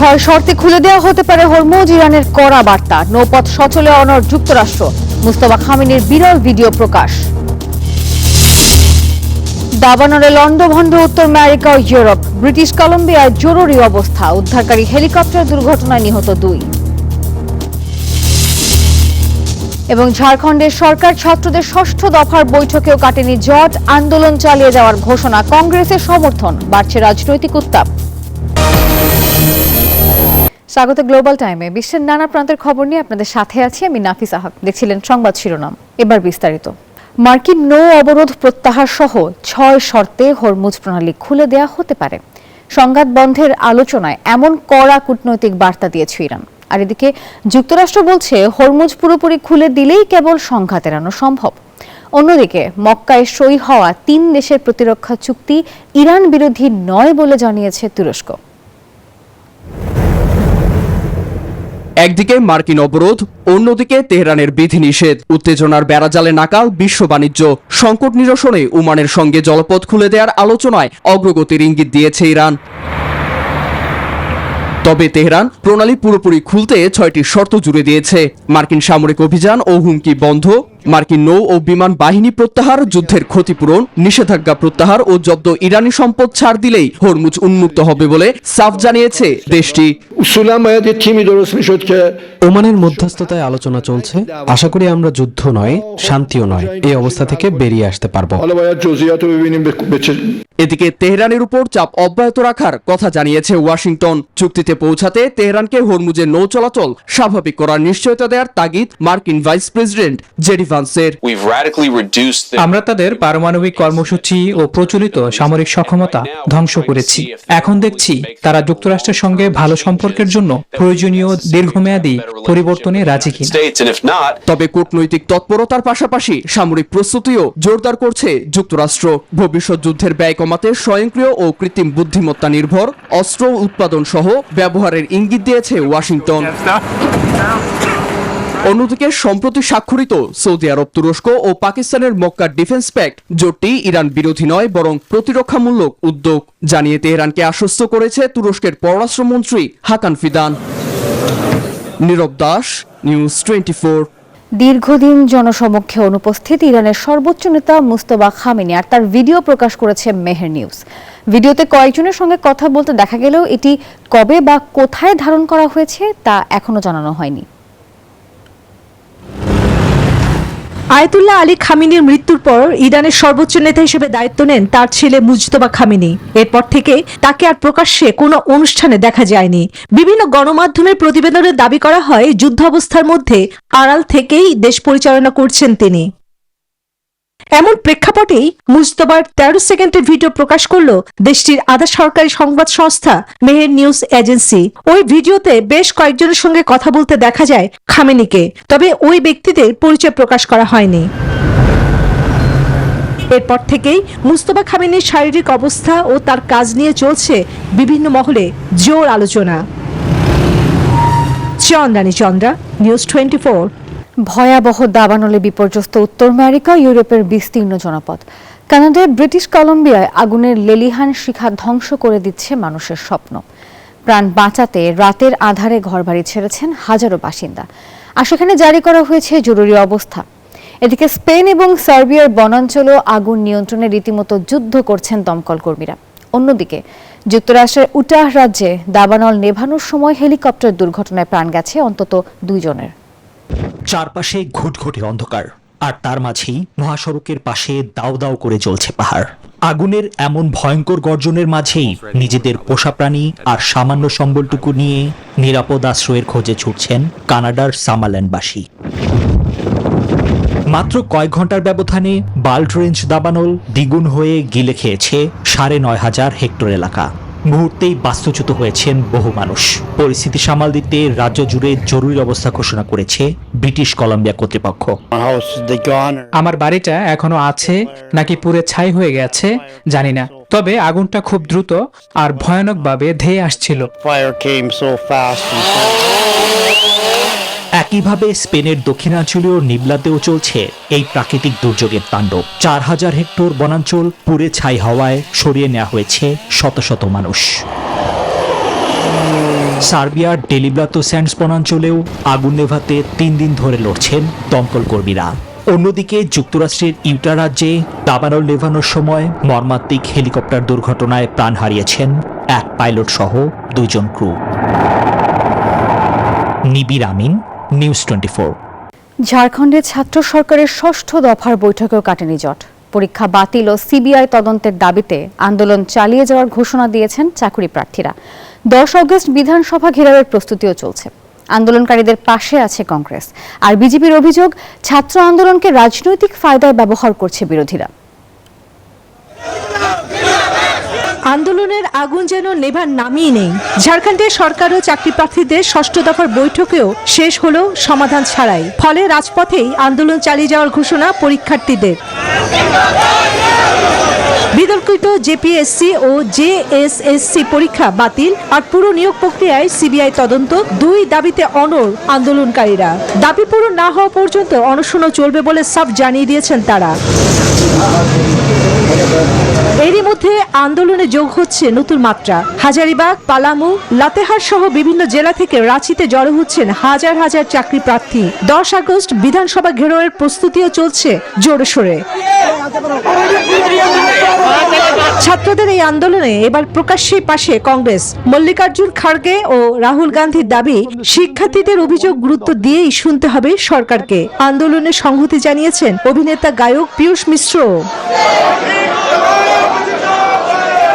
ছয় শর্তে খুলে দেওয়া হতে পারে হরমুজ, ইরানের কড়া বার্তা। নৌপথ সচলে অনড় যুক্তরাষ্ট্র, মুস্তফা খামেনির বিরল ভিডিও প্রকাশ। দাবানলে লন্ডভন্ড উত্তর আমেরিকা ও ইউরোপ, ব্রিটিশ কলম্বিয়ায় জরুরি অবস্থা, উদ্ধারকারী হেলিকপ্টার দুর্ঘটনায় নিহত 2। এবং ঝাড়খণ্ডের সরকার ছাত্রদের ষষ্ঠ দফার বৈঠকেও কাটেনি জট, আন্দোলন চালিয়ে যাওয়ার ঘোষণা, কংগ্রেসের সমর্থন, বাড়ছে রাজনৈতিক উত্তাপ। স্বাগত গ্লোবাল টাইমে। বিশ্বের নানা প্রান্তের খবর নিয়ে আপনাদের সাথে আছি আমি নাফিসা হক। দেখছিলেন সংবাদ শিরোনাম, এবার বিস্তারিত। মার্কিন নৌ অবরোধ প্রত্যাহার সহ 6 শর্তে হরমুজ প্রণালী খুলে দেয়া হতে পারে। সংঘাত বন্ধের আলোচনায় এমন কড়া কূটনৈতিক বার্তা দিয়েছে ইরান। আর এদিকে যুক্তরাষ্ট্র বলছে হরমুজ পুরোপুরি খুলে দিলেই কেবল সংঘাত এড়ানো সম্ভব। অন্যদিকে মক্কায় সই হওয়া 3 দেশের প্রতিরক্ষা চুক্তি ইরান বিরোধী নয় বলে জানিয়েছে তুরস্ক। একদিকে মার্কিন অবরোধ, অন্যদিকে তেহরানের বিধিনিষেধ, উত্তেজনার বেড়াজালে নাকাল বিশ্ব বাণিজ্য। সংকট নিরসনে ওমানের সঙ্গে জলপথ খুলে দেওয়ার আলোচনায় অগ্রগতির ইঙ্গিত দিয়েছে ইরান। তবে তেহরান প্রণালী পুরোপুরি খুলতে 6টি শর্ত জুড়ে দিয়েছে। মার্কিন সামরিক অভিযান ও হুমকি বন্ধ, মার্কিন নৌ ও বিমান বাহিনী প্রত্যাহার, যুদ্ধের ক্ষতিপূরণ, নিষেধাজ্ঞা প্রত্যাহার ও জব্দ ইরানি সম্পদ ছাড় দিলেই হরমুজ উন্মুক্ত হবে বলে সাফ জানিয়েছে দেশটি। ওমানের মধ্যস্থতায় আলোচনা চলছে। আশা করি আমরা যুদ্ধ নয়, শান্তিও নয়, এই অবস্থা থেকে বেরিয়ে আসতে পারবো। এদিকে তেহরানের উপর চাপ অব্যাহত রাখার কথা জানিয়েছে ওয়াশিংটন। চুক্তিতে পৌঁছাতে তেহরানকে হরমুজের নৌ চলাচল স্বাভাবিক করার নিশ্চয়তা দেওয়ার তাগিদ মার্কিন ভাইস প্রেসিডেন্ট জেডি ভান্সের। আমরা তাদের পারমাণবিক কর্মসূচি ও প্রচলিত সামরিক সক্ষমতা ধ্বংস করেছি। এখন দেখছি তারা যুক্তরাষ্ট্রের সঙ্গে ভালো সম্পর্কের জন্য প্রয়োজনীয় দীর্ঘমেয়াদী পরিবর্তনে রাজি কিনা। তবে কূটনৈতিক তৎপরতার পাশাপাশি সামরিক প্রস্তুতিও জোরদার করছে যুক্তরাষ্ট্র। ভবিষ্যৎ যুদ্ধের ব্যয় কমাতে স্বয়ংক্রিয় ও কৃত্রিম বুদ্ধিমত্তা নির্ভর অস্ত্র উৎপাদন সহ ব্যবহারের ইঙ্গিত দিয়েছে ওয়াশিংটন। অন্যদিকে সম্প্রতি স্বাক্ষরিত সৌদি আরব, তুরস্ক ও পাকিস্তানের মক্কা ডিফেন্স প্যাক্ট জোটটি ইরান বিরোধী নয় বরং প্রতিরক্ষামূলক উদ্যোগ জানিয়ে তেহরানকে আশ্বস্ত করেছে তুরস্কের পররাষ্ট্রমন্ত্রী হাকান ফিদান। নীরব দাস, নিউজ 24। দীর্ঘদিন জনসমক্ষে অনুপস্থিত ইরানের সর্বোচ্চ নেতা মুস্তফা খামেনি আর তার ভিডিও প্রকাশ করেছে মেহের নিউজ। ভিডিওতে কয়েকজনের সঙ্গে কথা বলতে দেখা গেলেও এটি কবে বা কোথায় ধারণ করা হয়েছে তা এখনো জানানো হয়নি। আয়াতুল্লাহ আলী খামেনির মৃত্যুর পর ইরানের সর্বোচ্চ নেতা হিসেবে দায়িত্ব নেন তার ছেলে মুজতবা খামেনি। এরপর থেকে তাকে আর প্রকাশ্যে কোনো অনুষ্ঠানে দেখা যায়নি। বিভিন্ন গণমাধ্যমের প্রতিবেদনে দাবি করা হয় যুদ্ধ অবস্থার মধ্যে আড়াল থেকেই দেশ পরিচালনা করছেন তিনি। এমন প্রেক্ষাপটেই মুজতবার 13 সেকেন্ডের ভিডিও প্রকাশ করল দেশটির আধা সরকারি সংবাদ সংস্থা মেহের নিউজ এজেন্সি। ওই ভিডিওতে বেশ কয়েকজনের সঙ্গে কথা বলতে দেখা যায় খামেনিকে, তবে ওই ব্যক্তিদের পরিচয় প্রকাশ করা হয়নি। এরপর থেকেই মুস্তফা খামেনির শারীরিক অবস্থা ও তার কাজ নিয়ে চলছে বিভিন্ন মহলে জোর আলোচনা। চন্দ্রা, নিউজ 24। ভয়াবহ দাবানলে বিপর্যস্ত উত্তর আমেরিকা, ইউরোপের বিস্তীর্ণ জনপদ। কানাডার ব্রিটিশ কলম্বিয়ায় আগুনের লেলিহান শিখা ধ্বংস করে দিচ্ছে মানুষের স্বপ্ন। প্রাণ বাঁচাতে রাতের আধারে ঘরবাড়ি ছেড়েছেন হাজারো বাসিন্দা, আর সেখানে জারি করা হয়েছে জরুরি অবস্থা। এদিকে স্পেন এবং সার্বিয়ার বনাঞ্চলেও আগুন নিয়ন্ত্রণে রীতিমতো যুদ্ধ করছেন দমকল কর্মীরা। অন্যদিকে যুক্তরাষ্ট্রের উটাহ রাজ্যে দাবানল নেভানোর সময় হেলিকপ্টার দুর্ঘটনায় প্রাণ গেছে অন্তত 2 জনের। চারপাশে ঘুটঘুটে অন্ধকার, আর তার মাঝেই মহাসড়কের পাশে দাও দাও করে জ্বলছে পাহাড়। আগুনের এমন ভয়ঙ্কর গর্জনের মাঝেই নিজেদের পোষা প্রাণী আর সামান্য সম্বলটুকু নিয়ে নিরাপদ আশ্রয়ের খোঁজে ছুটছেন কানাডার সামারল্যান্ডবাসী। মাত্র কয়েক ঘন্টার ব্যবধানে বাল্ট রেঞ্জ দাবানল দ্বিগুণ হয়ে গিলে খেয়েছে 9,500 হেক্টর এলাকা। মুহূর্তেই বাস্তুচ্যুত হয়েছেন বহু মানুষ। পরিস্থিতি সামাল দিতে রাজ্য জুড়ে জরুরি অবস্থা ঘোষণা করেছে ব্রিটিশ কলম্বিয়া কর্তৃপক্ষ। আমার বাড়িটা এখনো আছে নাকি পুড়ে ছাই হয়ে গেছে জানি না, তবে আগুনটা খুব দ্রুত আর ভয়ানকভাবে ধেয়ে আসছিল। একইভাবে স্পেনের দক্ষিণাঞ্চলীয় নিবলাতেও চলছে এই প্রাকৃতিক দুর্যোগের তাণ্ডব। 4,000 হেক্টর বনাঞ্চল পুড়ে ছাই হওয়ায় সরিয়ে নেওয়া হয়েছে শত শত মানুষ। সার্বিয়ার ডেলিব্রাতো স্যান্ডস বনাঞ্চলেও আগুন নেভাতে 3 দিন ধরে লড়ছেন দমকল কর্মীরা। অন্যদিকে যুক্তরাষ্ট্রের ইউটা রাজ্যে দাবানল নেভানোর সময় মর্মান্তিক হেলিকপ্টার দুর্ঘটনায় প্রাণ হারিয়েছেন এক পাইলট সহ 2 জন ক্রু। নিবির আমিন, নিউজ 24। ঝাড়খণ্ডে ছাত্র সরকারের ষষ্ঠ দফার বৈঠকেও কাটেনি জট। পরীক্ষা বাতিল ও সিবিআই তদন্তের দাবিতে আন্দোলন চালিয়ে যাওয়ার ঘোষণা দিয়েছেন চাকরি প্রার্থীরা। 10 অগস্ট বিধানসভা ঘেরাওয়ের প্রস্তুতিও চলছে। আন্দোলনকারীদের পাশে আছে কংগ্রেস। আর বিজেপির অভিযোগ, ছাত্র আন্দোলনকে রাজনৈতিক ফায়দায় ব্যবহার করছে বিরোধীরা। আন্দোলনের আগুন যেন নেভার নামই নেই। ঝাড়খণ্ডে সরকার ও চাকরি প্রার্থীদের ষষ্ঠ দফার বৈঠকেও শেষ হলো সমাধান ছাড়াই। ফলে রাজপথেই আন্দোলন চালিয়ে যাওয়ার ঘোষণা পরীক্ষার্থীদের। বিতর্কিত জেপিএসসি ও জেএসএসসি পরীক্ষা বাতিল আর পুরো নিয়োগ প্রক্রিয়ায় সিবিআই তদন্ত, 2 দাবিতে অনড় আন্দোলনকারীরা। দাবি পূরণ না হওয়া পর্যন্ত অনশনও চলবে বলে সাফ জানিয়ে দিয়েছেন তারা। এরই মধ্যে আন্দোলনে যোগ হচ্ছে নতুন মাত্রা। হাজারিবাগ, পালামু, লাতেহার সহ বিভিন্ন জেলা থেকে রাঁচিতে জড়ো হচ্ছেন হাজার হাজার চাকরি প্রার্থী। 10 আগস্ট বিধানসভা ঘেরাওয়ের প্রস্তুতিও চলছে জোরে সোরে। ছাত্রদের এই আন্দোলনে এবার প্রকাশ্যে পাশে কংগ্রেস। মল্লিকার্জুন খাড়গে ও রাহুল গান্ধীর দাবি, শিক্ষার্থীদের অভিযোগ গুরুত্ব দিয়েই শুনতে হবে সরকারকে। আন্দোলনে সংহতি জানিয়েছেন অভিনেতা গায়ক পীয়ূষ মিশ্র।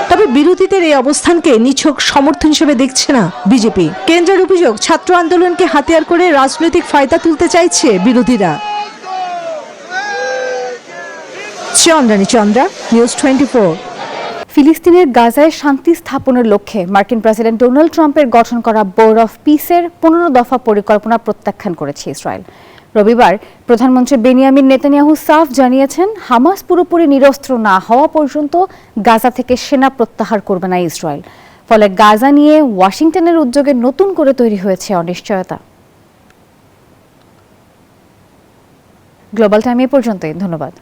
তবে বিরোধীদের এই অবস্থানকে নিছক সমর্থন হিসেবে দেখছে না বিজেপি। কেন্দ্রের অভিযোগ, ছাত্র আন্দোলনকে হাতিয়ার করে রাজনৈতিক ফায়দা তুলতে চাইছে বিরোধীরা। চন্দ্রা, নিউজ 24। ফিলিস্তিনের গাজায় শান্তি স্থাপনের লক্ষ্যে মার্কিন প্রেসিডেন্ট ডোনাল্ড ট্রাম্পের গঠন করা বোর্ড অফ পিসের 15 দফা পরিকল্পনা প্রত্যাখ্যান করেছে ইসরায়েল। রবিবার প্রধানমন্ত্রী বেনিয়ামিন নেতানিয়াহু সাফ জানিয়েছেন, হামাস পুরোপুরি নিরস্ত্র না হওয়া পর্যন্ত গাজা থেকে সেনা প্রত্যাহার করবে না ইসরায়েল। ফলে গাজা নিয়ে ওয়াশিংটনের উদ্যোগে নতুন করে তৈরি হয়েছে অনিশ্চয়তা। গ্লোবাল টাইম এ পর্যন্তই। ধন্যবাদ।